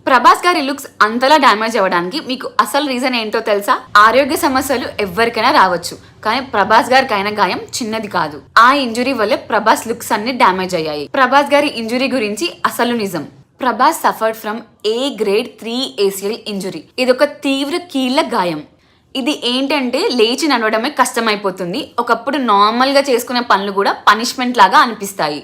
ప్రభాస్ గారి లుక్స్ అంతలా డ్యామేజ్ అవ్వడానికి మీకు అసలు రీజన్ ఏంటో తెలుసా? ఆరోగ్య సమస్యలు ఎవరికైనా రావచ్చు, కానీ ప్రభాస్ గారికి అయిన గాయం చిన్నది కాదు. ఆ ఇంజురీ వల్లే ప్రభాస్ లుక్స్ అన్ని డ్యామేజ్ అయ్యాయి. ప్రభాస్ గారి ఇంజురీ గురించి అసలు నిజం. Prabhas suffered from A grade 3 ACL injury. ఇదొక తీవ్ర కీళ్ల గాయం. ఇది ఏంటంటే లేచి నడవడమే కష్టమైపోతుంది. ఒకప్పుడు నార్మల్ గా చేసుకునే పనులు కూడా పనిష్మెంట్ లాగా అనిపిస్తాయి.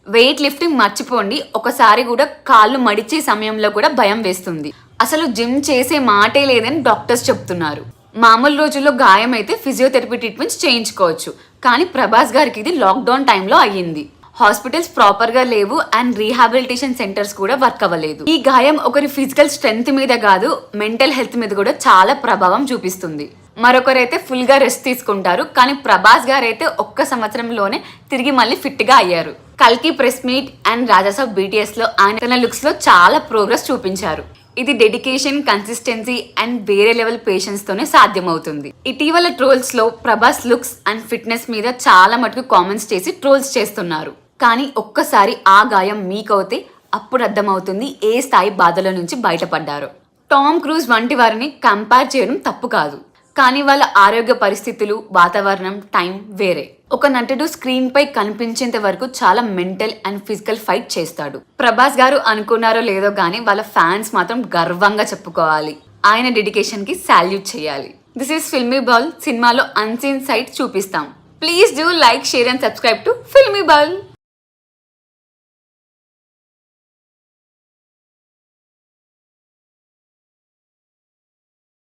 వెయిట్ లిఫ్టింగ్ మర్చిపోండి, ఒకసారి కూడా కాళ్ళు మడిచే సమయంలో కూడా భయం వేస్తుంది. అసలు జిమ్ చేసే మాటే లేదని డాక్టర్స్ చెప్తున్నారు. మామూలు రోజుల్లో గాయం అయితే ఫిజియోథెరపీ ట్రీట్మెంట్స్ చేయించుకోవచ్చు, కానీ ప్రభాస్ గారికి ఇది లాక్డౌన్ టైంలో అయ్యింది. హాస్పిటల్స్ ప్రాపర్ గా లేవు అండ్ రీహాబిలిటేషన్ సెంటర్స్ కూడా వర్క్ అవ్వలేదు. ఈ గాయం ఒకరి ఫిజికల్ స్ట్రెంగ్త్ మీద కాదు, మెంటల్ హెల్త్ మీద కూడా చాలా ప్రభావం చూపిస్తుంది. మరొకరైతే ఫుల్ గా రెస్ట్ తీసుకుంటారు, కానీ ప్రభాస్ గారు అయితే ఒక్క సంవత్సరంలోనే తిరిగి మళ్ళీ ఫిట్ గా అయ్యారు. కల్కి press meet and Rajasaab BTS లో ఆయన తన లుక్స్ లో చాలా ప్రోగ్రెస్ చూపించారు. ఇది డెడికేషన్, కన్సిస్టెన్సీ అండ్ వేరే లెవెల్ పేషెన్స్ తోనే సాధ్యమవుతుంది. ఇటీవల ట్రోల్స్ లో ప్రభాస్ లుక్స్ అండ్ ఫిట్నెస్ మీద చాలా మటుకు కామెంట్స్ చేసి ట్రోల్స్ చేస్తున్నారు. కానీ ఒక్కసారి ఆ గాయం మీకవుతే అప్పుడు అర్థమవుతుంది ఏ స్థాయి బాధల నుంచి బయటపడ్డారో. టామ్ క్రూజ్ వంటి వారిని కంపేర్ చేయడం తప్పు కాదు, కానీ వాళ్ళ ఆరోగ్య పరిస్థితులు, వాతావరణం, టైం వేరే. ఒక నటుడు స్క్రీన్ పై కనిపించేంత వరకు చాలా మెంటల్ అండ్ ఫిజికల్ ఫైట్ చేస్తాడు. ప్రభాస్ గారు అనుకున్నారో లేదో కానీ వాళ్ళ ఫ్యాన్స్ మాత్రం గర్వంగా చెప్పుకోవాలి. ఆయన డెడికేషన్ కి సాల్యూట్ చేయాలి. This is filmy ball. సినిమాలో అన్సీన్ సైడ్ చూపిస్తాం. Please do like, share and subscribe to filmy ball.